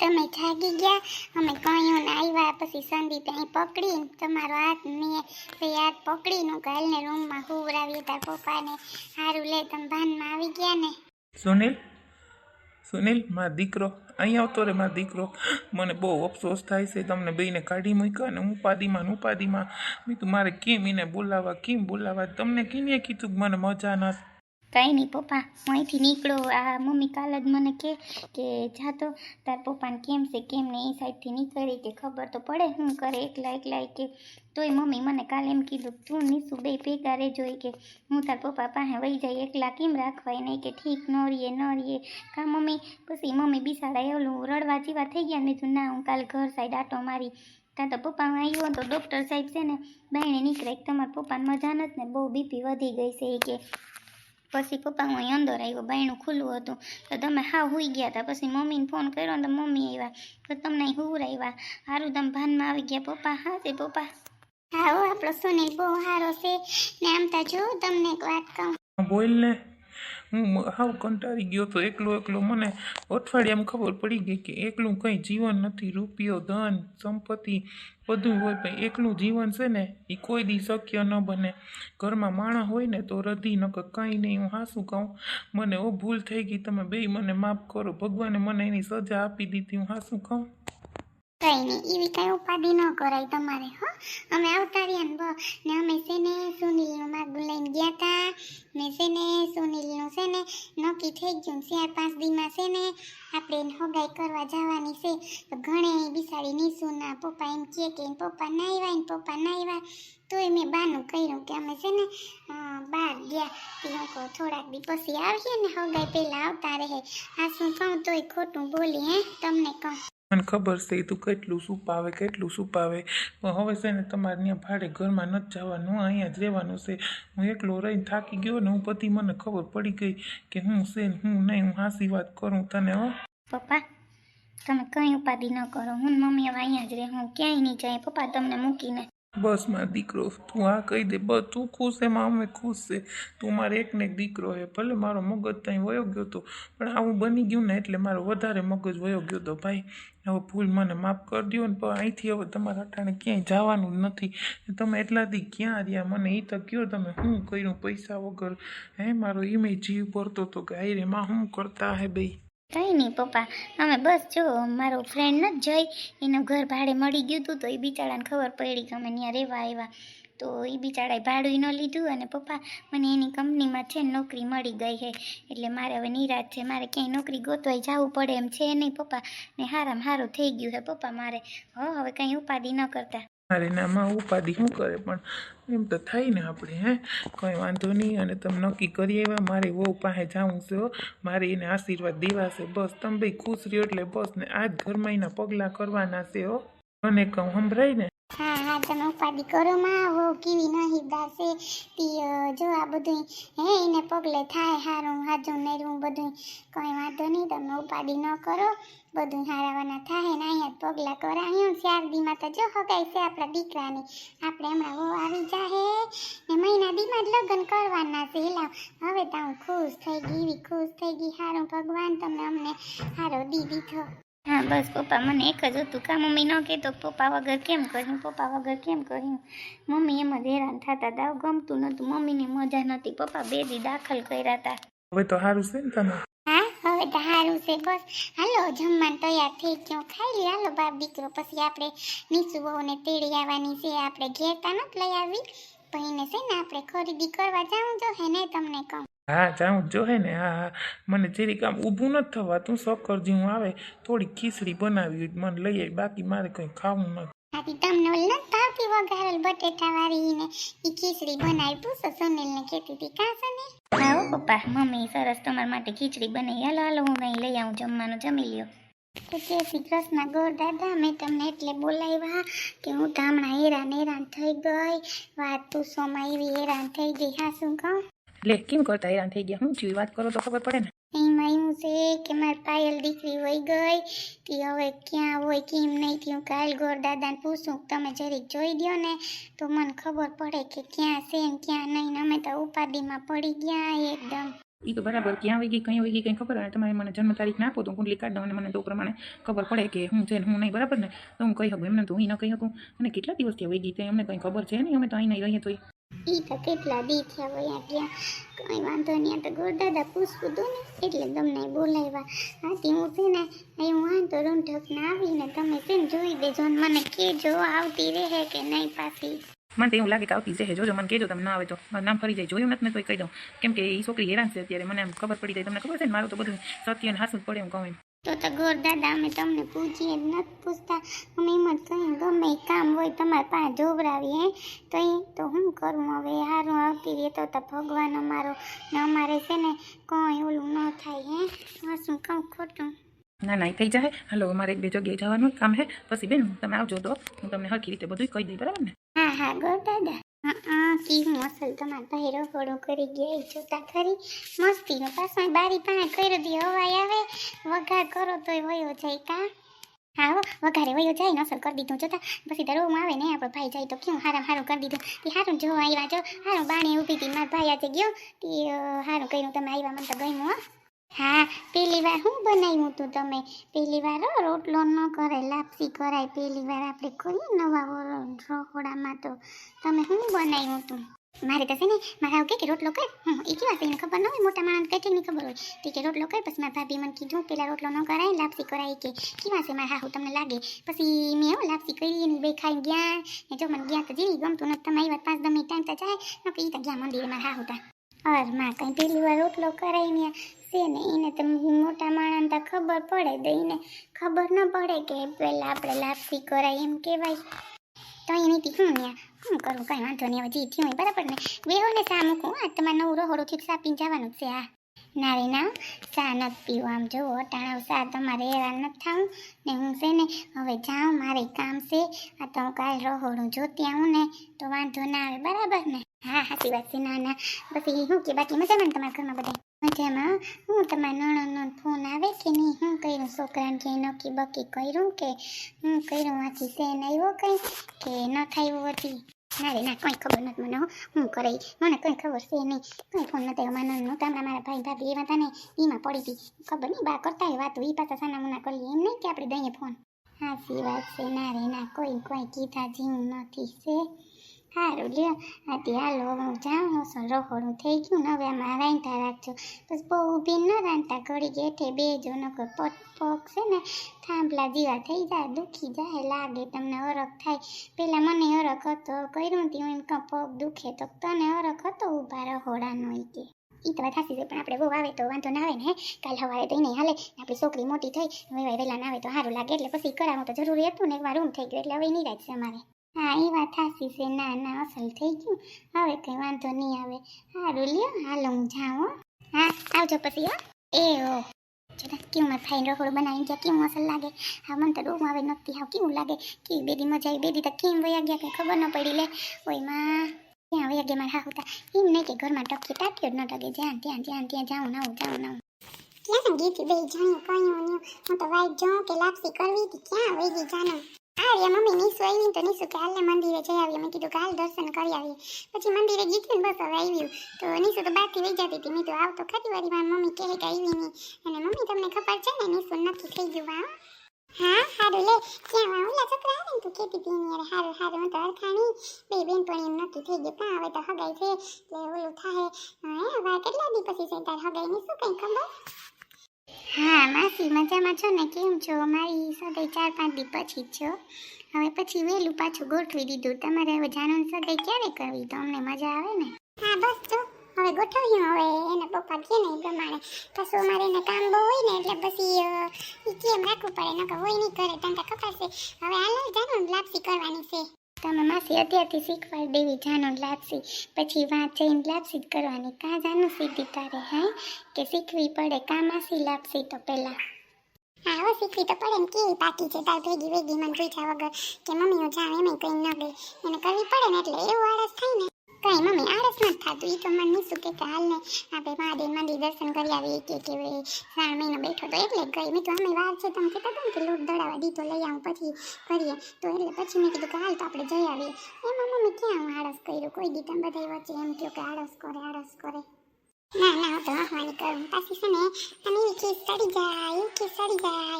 તમે જાગી ગયા, અમે કયું ને આવ્યા પછી સંદીપ અહીં પકડી તમારો હાથ મેં હાથ પકડીને ઘાલને રૂમમાં હુવરાવી તાર પપ્પાને સારું લે તમે ભાનમાં આવી ગયા ને. સુનિલ મારો દીકરો અહીં આવતો રે. મારો દીકરો, મને બહુ અફસોસ થાય છે તમને બેને કાઢી મૂક્યા ને ઉપાધિમાં મેં તું મારે કેમ એને બોલાવા તમને કેને કીધું કે મને મજા નથી. કંઈ નહીં પપ્પા, હું અહીંથી નીકળો. આ મમ્મી કાલ જ મને કે જાતો તાર પપ્પાને કેમ છે કેમ ને એ સાઈડથી નીકળી કે ખબર તો પડે શું કરે એકલા કે. તોય મમ્મી મને કાલે એમ કીધું તું નીસુ બે ભેગા રહેજો કે હું તાર પપ્પા પાસે વહી જાય એકલા કેમ રાખવાય નહીં કે ઠીક ન રહીએ કા મમ્મી. પછી મમ્મી બિસાડા એવલું રડવા જેવા થઈ ગયા. મેં તું ના હું કાલે ઘર સાઈડ આટો મારી ત્યાં તો પપ્પા આવ્યો તો ડૉક્ટર સાહેબ છે ને બાયણે નીકળે તમારા પપ્પાને મજા નથી ને બહુ બીપી વધી ગઈ છે એ કે. પછી પપ્પા હું અહીં અંદર આવ્યો, બાયણું ખુલ્લું હતું તો તમે હાવ હુઈ ગયા હતા. પછી મમ્મીને ફોન કર્યો તો મમ્મી આવ્યા તો તમને અહીં હુવરાવ્યા. સારું તમે ભાનમાં આવી ગયા પપ્પા. હા છે પપ્પા. હા હો, આપણો સુનિલ બહુ સારો છે ને. આમ તા જો તમને એક વાત કહું. બોલ ને. હું હાવ કંટાળી ગયો તો એકલો મને અઠવાડિયામાં ખબર પડી ગઈ કે એકલું કંઈ જીવન નથી. રૂપિયો ધન સંપત્તિ બધું હોય પણ એકલું જીવન છે ને એ કોઈ દી શક્ય ન બને. ઘરમાં માણસ હોય ને તો રધી ન કંઈ નહીં. હું હાસું કહું, મને ઓ ભૂલ થઈ ગઈ, તમે બે મને માફ કરો. ભગવાને મને એની સજા આપી દીધી. હું હાસું કહું. કઈ નહીં, એવી કઈ ઉપાધિ ન કરાય તમારે. હો, અમે આવતા રહ્યા ને અમે છે ને સુનિલનું માગું લઈને ગયા હતા ને છે ને સુનિલનું છે ને નક્કી થઈ ગયું 4-5 દીમાં છે ને આપણે હગાઈ કરવા જવાની છે. તો ઘણે બિસાડી નીસુના પપ્પા એમ કહે કે પપ્પા ના આવ્યા તોય મેં બાનું કર્યું કે અમે છે ને બહાર ગયા તે હું કહું થોડાક દી પછી આવીએ ને હગાઈ પહેલાં આવતા રહે. આ શું કહું તોય ખોટું બોલી તમને કહું. મને ખબર છે તું કેટલું સુપાવે પણ હવે છે ને તમારે ત્યાં ભાડે ઘરમાં નથી જવાનું, અહીંયા જ રહેવાનું છે. હું એકલો રહીને થાકી ગયો ને હું બધી મને ખબર પડી ગઈ કે હું છે ને હું નહીં. હું હાસી વાત કરું તને. હો પપ્પા, તમે કંઈ ઉપાધિ ન કરો. હું મમ્મી હવે અહીંયા જ રહે, હું ક્યાંય નહીં જાય પપ્પા તમને મૂકીને. બસ મારો દીકરો, તું આ કહી દે બસ. તું ખુશ એમાં અમે ખુશ છે. તું મારે એકને એક દીકરો છે. ભલે મારો મગજ ત્યાં વયો ગયો હતો પણ આવું બની ગયું ને એટલે મારો વધારે મગજ વયો ગયો હતો. ભાઈ હવે ભૂલ મને માફ કરી દો ને. પણ અહીંથી હવે તમારા અટાણે ક્યાંય જવાનું જ નથી. તમે એટલાથી ક્યાં રહ્યા મને એ તો કહો. તમે શું કર્યું પૈસા વગર? મારો ઈમે જીવ ભરતો હતો કે હાય રે માં શું કરતા હે ભાઈ. કંઈ નહીં પપ્પા, અમે બસ જો મારો ફ્રેન્ડ નથી જઈ એનું ઘર ભાડે મળી ગયું હતું તો એ બિચારાને ખબર પડી કે અમે ત્યાં રહેવા આવ્યા તો એ બિચારાએ ભાડું ન લીધું અને પપ્પા મને એની કંપનીમાં છે નોકરી મળી ગઈ છે એટલે મારે હવે નિરાશ છે. મારે ક્યાંય નોકરી ગોતવાઈ જવું પડે એમ છે નહીં પપ્પા ને. હારામાં સારું થઈ ગયું છે પપ્પા મારે. હવે કંઈ ઉપાધિ ન કરતા. મારે નામાં ઉપાધિ શું કરે પણ એમ તો થાય ને આપણે. કંઈ વાંધો નહીં. અને તમે નક્કી કરી આવ્યા મારે વહુ પાસે જવું છે. મારે એને આશીર્વાદ દેવા છે. બસ તમે ભાઈ ખુશ રહ્યો એટલે બસ. ને આ જ ઘરમાં એના પગલાં કરવાના છે. મને કહું સંભળાય ને. હા તમે ઉપાધિ કરો માં. હો કેવી નહીદાર છે તી જો આ બધું એને પગલે થાય હારું હાજું નેરું બધું. કંઈ વાંધો નહીં, તમે ઉપાધિ ન કરો. બધું હારાવાના થાય ને અહીંયા જ પગલાં કરાયું. 4 દીમાં તો જો હગાઈ છે આપણા દીકરાની. આપણે હમણાં હો આવી જાહે ને મહિના દીમાં જ લગ્ન કરવાના છે. એલા હવે તો હું ખુશ થઈ ગઈ, એવી ખુશ થઈ ગઈ. હારું ભગવાન તમે અમને હારો દી દીધો. હા બસ પપ્પા, મને એક જ હતું કા મમ્મી ન કહેતો પપ્પા વગર કેમ કર્યું. મમ્મી એમ જ હેરાન થતા હતા, ગમતું નહોતું. મમ્મીની મજા નહોતી. પપ્પા 2 દી દાખલ કર્યા હતા. હવે તો સારું છે ને તને? હા હવે તો સારું છે. બસ હાલો જમવાનું તૈયાર થઈ ગયો, ખાઈ લે હાલો બાપ દીકરો. પછી આપણે નીસુ બહુને તેડી આવવાની છે. આપણે ઘેરતા નથી લઈ આવી પણ એને છે ને આપણે ખરીદી કરવા જાઉં જો હે ને તમને કહું. હા જાઉં જો હે ને. હા મને જરીક આમ ઊભું નથી થવાતું. શક્કર જેવું આવે થોડી ખીચડી બનાવી મને લઈ આવી. બાકી મારે કંઈ ખાવું નથી. આથી તમને ઓલ નથી ભાવતી વઘારેલ બટેટા વાળી ને એ ખીચડી બનાવી? પૂછો સુનિલને કહેતી હતી કા સુનિલ? હા હો પપ્પા, મમ્મી સરસ તમારા માટે ખીચડી બનાવી. હાલો હું કંઈ લઈ આવું જમવાનું, જમી લ્યો. તો જય શ્રી કૃષ્ણ ગોર દાદા. મેં તમને એટલે બોલાવ્યા કે હું તો હમણાં હેરાન થઈ ગઈ. વાત પૂછવામાં એવી હેરાન થઈ ગઈ. હા શું કહું? લે કેમ કરતા હેરાન થઈ ગયા? હું થયું વાત કરો તો ખબર પડે ને. એમાં એવું છે કે મારી પાયલ દીકરી વહી ગઈ તી હવે ક્યાં હોય કેમ નહીં થયું. કાલ ગોર દાદાને પૂછું તમે જરીક જોઈ દો ને તો મને ખબર પડે કે ક્યાં છે ને ક્યાં નહીં. અમે તો ઉપાધિમાં પડી ગયા એકદમ. એ તો બરાબર ક્યાં વહી ગઈ કંઈ વહી ગઈ કંઈ ખબર અને તમારે મને જન્મ તારીખ ના આપો તો હું કુંડલી કાઢ દઉં અને મને તો પ્રમાણે ખબર પડે કે હું છે ને હું નહીં બરાબર ને તો હું કહી શકું એમને તો હું ન કહી શકું અને કેટલા દિવસ ત્યાં વહી ગઈ તે અમને કંઈ ખબર છે નહીં અમે તો અહીં નહીં રહીએ તોય ઈ તો કેટલા દી થયા વયા ગયા કંઈ વાંધો નહીં આ તો ગોરદાદા પૂછવું હતું ને એટલે તમને બોલાવ્યા આથી હું છે ને અહીં વાંધો રૂંઢકને આવીને તમે છે ને જોઈ દેજો અને મને કહેજો આવતી રહે કે નહીં પાછી મને તો એવું લાગે કે આવતી છે જોજો મને કહેજો તમે ના આવે તો મારું નામ ફરી જાય જોયું નથી ને તો કહી દઉં કેમ કે એ છોકરી હેરાન છે અત્યારે મને એમ ખબર પડી જાય તમને ખબર છે ને મારું તો બધું સત્ય અને હાસું જ પડે એમ કહું એમ તો ગોરદાદા અમે તમને પૂછીએ જ નથી પૂછતા અમે એમ જ કહીએ ગમે એ કામ હોય તમારે પાસે જોવરાવીએ તો એ તો હું કરું હવે સારું આવતી રહે તો ભગવાન અમારો ને અમારે છે ને કંઈ ઓલું ન થાય હે શું કહું ખોટું ના ના એ થઈ જાય હાલો મારે એક બે જગ્યાએ જવાનું કામ હે પછી બેન તમે આવજો તો હું તમને હરખી રીતે બધું કહી દઈ બરાબર ને હા હા ગોરદાદા કેવું અસલ તમારા ભાઈ રહોડું કરી ગયા એ જોતા ખરી મસ્તીનો પાછો બારી પાસે કરી દે હવાઈ આવે વઘાર કરો તોય વયો જાય કા હા હો વઘારે વયો જાય ને અસલ કરી દીધું જોતા પછી તો રોમ આવે ને આપણો ભાઈ જાય તો કેવું હારું કરી દીધું તે સારું જો આવ્યા જો સારું બાણી ઊભી હતી મારા ભાઈ આજે ગયો તે સારું કર્યું તમે આવ્યા મને તો ગમ્યું હો હા પહેલી વાર શું બનાવ્યું હતું તમે પહેલી વાર રોટલો ન કરાય લાપસી કરાય પહેલી વાર આપણે કરીએ નવા રહોડામાં તો તમે શું બનાવ્યું હતું મારે તો છે ને મારા આવું કે રોટલો કર એ કેવા છે એને ખબર ન હોય મોટા માણસ કેટલી ખબર હોય તો કે રોટલો કર પછી મારા ભાભી મને કીધું પેલા રોટલો ન કરાય લાપસી કરાય કે કેવા છે મારા હાહુ તમને લાગે પછી મેં એવું લાપસી કરી એની બે ખાઈ ગયા ને જો મને ગયા તો જેવી ગમતું નથી તમે આવ્યા 5-10 મિનિટ ટાઈમ તો જાય ન કે એ તો ગયા મંદિરે મારા હાહુ તા અર માં કંઈ પહેલી વાર રોટલો કરાય ને છે ને એને તો મોટા માણસ તો ખબર પડે તો એને ખબર ન પડે કે પહેલાં આપણે લાપસી કરાય એમ કહેવાય તો એની શું ન્યા શું કરું કંઈ વાંધો નહીં હવે જે થયું હોય બરાબર ને બેહો ને ચા મૂકું આ તમારે નવું રહોડું થી ચા પીને જવાનું જ છે આ ના રે ના ચા નથી પીવું આમ જુઓ અટાણાવ ચા તમારે હેરાન નથી થવું ને હું છે ને હવે જાઉં મારે કામ છે આ તો હું કાલે રહોડું જોતી આવું ને તો વાંધો ના આવે બરાબર ને હા સાચી વાત છે ના ના પછી શું કે બાકી મજામાં ને તમારા ઘરમાં બધા મજામાં હું તમારા નણંદનો ફોન આવે કે નહીં શું કર્યું છોકરાને કે નક્કી બકી કર્યું કે હું કર્યું આથી સેન આવ્યો કંઈ કે ન થયું હતી ના રે ના કંઈ ખબર નથી મને હું કરે મને કંઈ ખબર છે નહીં કંઈ ફોન નથી આવ્યો મારા નણંદનો તમારા મારા ભાઈ ભાભી એવા હતા ને એમાં પડી હતી ખબર નહીં બા કરતા હોય વાતો એ પાછા સાના મુના કરીએ એમ નહીં કે આપણે દઈએ ફોન સાચી વાત છે ના રે ના કોઈ કીધા જેવું નથી છે સારું લ્યો આથી હાલો હું જાઉં છું રહોડું થઈ ગયું ને હવે આમાં રાંધતા રાખજો બસ બહુ ઊભી ન રાંધતા ઘડી ગેઠે બેજો નકર પગ છે ને થાંભલા જેવા થઈ જાય દુખી જાય લાગે તમને હરખ થાય પહેલાં મને હરખ હતો કર્યું હતું એમ કાં પગ દુખે તો તને હરખ હતો ઊભા રહોડાનો એ કે એ તો વાત સાચી છે પણ આપણે બહુ આવે તો વાંધો ના આવે ને હે કાલ સવારે તો એ નહીં હાલે આપણી છોકરી મોટી થઈ વહેલા ના આવે તો સારું લાગે એટલે પછી કરાવવું તો જરૂરી હતું ને એકવાર રૂમ થઈ ગયો એટલે હવે નિરાજ છે અમારે હા એ વાત સાચી છે ના ના અસલ થઈ ગયું હવે કંઈ વાંધો નહીં આવે સારું લ્યો હાલો હું જાઉં હા આવજો પછી હો એ ઓ જરા કેવું મારે ખાઈને રહોડું બનાવીને ગયા કેવું અસલ લાગે હા મને તો ડોમાં આવે નથી હા કેવું લાગે કેવી બેદી મજા આવી બેદી તો કેમ વયા ગયા કંઈ ખબર ન પડી લે ઓય માં ત્યાં વયા ગયા મારા હા હોતા એમ નહીં કે ઘરમાં ટકી ટાટ્યો જ ન ટકે ત્યાં જાઉં નાવું ક્યાં ગીતી બે જાણ્યું કયું હું તો વાઈટ જાઉં કે લાપસી કરવી હતી ક્યાં વહી ગઈ જાણો આ મમ્મી નીસુ આવી તો નીસુ કે હાલને મંદિરે જઈ આવીએ મેં કીધું કે હાલ દર્શન કરી આવીએ પછી મંદિરે ગીતી ને બસ હવે આવ્યું તો નીસુ તો બહારથી વહી જતી હતી મેં તો આવ તો ખરી વારી મારી મમ્મી કહે કે આવી નહીં અને મમ્મી તમને ખબર છે ને નીસુ નક્કી થઈ ગયું હા સારું લે ક્યાં ઓલા છોકરા આવે ને તું કહેતી હતી એની યાર સારું હું તો અરખાણી બે બેનપણી એમ નક્કી થઈ ગયું કાં હવે તો હગાઈ છે એટલે ઓલું થાય હે વા કેટલા દી પછી છે તાર હગાઈ ની શું કંઈ ખબર હા માસી મજામાં છો ને કેમ છો મારી સગાઈ 4-5 દી પછી છો હવે પછી વહેલું પાછું ગોઠવી દીધું તમારે હવે જાણવાની સગાઈ ક્યારે કરવી તો અમને મજા આવે ને હા બસ જો હવે ગોઠવ્યું હવે એના પપ્પા કહે ને એ પ્રમાણે પછી અમારે એને કામ બહુ હોય ને એટલે પછી એ કેમ રાખવું પડે નકર હોય નહીં કરે તને ખબર છે હવે હાલો જાણો લાપસી કરવાની છે તમે માસી અત્યારથી શીખવાડી દેવી જાનો લાપસી પછી વાંચ જઈને લાપસી જ કરવાની કાં જાનું સીધી તારે હે કે શીખવી પડે કાં માસી લાપસી તો પહેલાં હા હવે શીખવી તો પડે ને કેવી પાકી છે તાર ભેગી મને પૂછ્યા વગર કે મમ્મી હું જાઉં એમ કંઈ ન ગઈ એને કરવી પડે ને એટલે એવું આળસ થાય ને કંઈ મમ્મી આળસ નથી થતું એ તો મને નીસું કે હાલ ને આપણે મહાદેવ મંદિર દર્શન કરી આવીએ કે 3 મહિનો બેઠો તો એટલે ગઈ મેં તો અમે વાર છે તમે કહેતા હતા ને કે લોટ દળાવા દીધો લઈ આવું પછી કરીએ તો એટલે પછી મેં કીધું કે હાલ તો આપણે જઈ આવીએ એમાં મમ્મી ક્યાં હું આળસ કર્યું કોઈ દી તમે બધા વચ્ચે એમ કહ્યું કે આળસ કરે ના ના હું તો હવાની કરું પાછી છે ને આમ એવી ખીસ ચડી જાય એવી ખીસ ચડી જાય.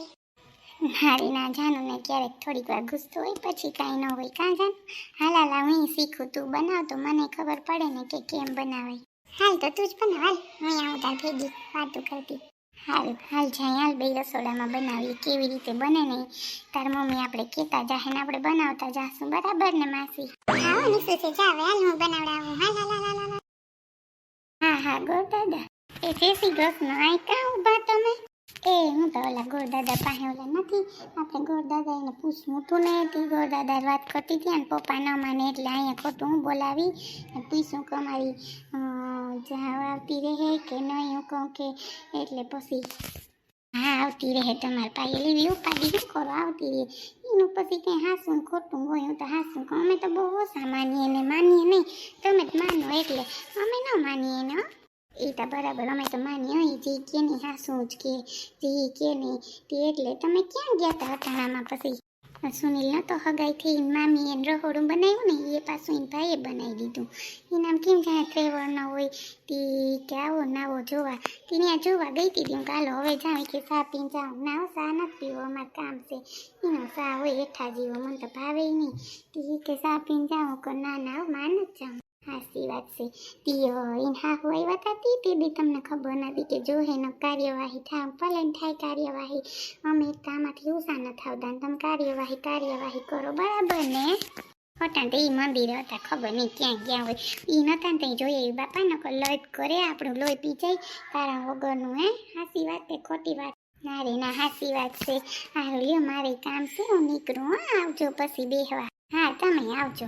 મારી ના જાનું ને ક્યારેક થોડીક વાર ગુસ્સો હોય પછી કાંઈ ન હોય કાં જાન. હાલા હું શીખું તું બનાવ તો મને ખબર પડે ને કે કેમ બનાવાય. હાલ તો તું જ બનાવ હાલ હું આવું તાર ભેગી વાતું કરતી. હાલ હાલ જાય હાલ બે રસોડામાં બનાવીએ કેવી રીતે બને ને તાર મમ્મી આપણે કહેતા જાહે ને આપણે બનાવતા જાશું બરાબર ને માસી. હા નિશુ છે જાવે હાલ હું બનાવડાવું હાલ હાલ હાલ હાલ. હા હા ગોળ દાદા એ જેસી કૃષ્ણ આય કા ઊભા તમે. એ હું તો ઓલા ગોળ દાદા પાસે ઓલા નથી આપણે ગોળ દાદા એને પૂછવું તું ને હતી ગોળ દાદા વાત કરતી હતી અને પપ્પા ન માને એટલે અહીંયા ખોટું હું બોલાવી પૂછું કે અમારી જ્યાં આવતી રહે કે નહીં હું કહું કે એટલે પછી હા આવતી રહે તમારે પાસે લેવી ઉપાડી શું કરો આવતી રહે એનું પછી કંઈ હાસું ખોટું હોય હું તો હાસું કહું અમે તો બહુ ઓછા માનીએ ને માનીએ નહીં તમે જ માનો એટલે અમે ન માનીએ ને એ તો બરાબર અમે તો માનીએ હોય જે કે નહીં હાસું જ કે જે કે નહીં તે એટલે તમે ક્યાં ગયા હતા અટાણામાં પછી સુનિલ ન તો હગાઈ થઈ મામી એને રહોડું બનાવ્યું ને એ પાછું એને ભાઈએ બનાવી દીધું એનામ કેમ જાય ફ્લેવર ન હોય તે કે આવો નાવો જોવા ત્યાં જોવા ગઈ હતી હું કાલો હવે જાઉં કે ચા પીને જાઉં ના ચા નથી પીવો અમારે કામ છે એનો ચા હોય હેઠા જેવો મને તો ભાવે નહીં તે કે ચા પીને જાઉં કે ના ના માન જ જાઉં. હાસી વાત છે તીઓ એને હાહુ આવ્યા હતા તે બી તમને ખબર નથી કે જો એનો કાર્યવાહી થાય ભલે ને થાય કાર્યવાહી અમે એક આમાંથી ઉષા ન થાવતા ને તમે કાર્યવાહી કરો બરાબર ને. હોતા તો એ મંદિર હતા ખબર નહીં ક્યાં ગયા હોય એ નતા ને ત્યાં જોઈએ બાપા ન લોહી કરે આપણું લોહી પી જાય કારણ વગરનું હે હાસી વાત કે ખોટી વાત. ના રે ના હાસી વાત છે હારું લ્યો મારે કામ છે હું નીકળું હા આવજો પછી બેહવા. હા તમે આવજો.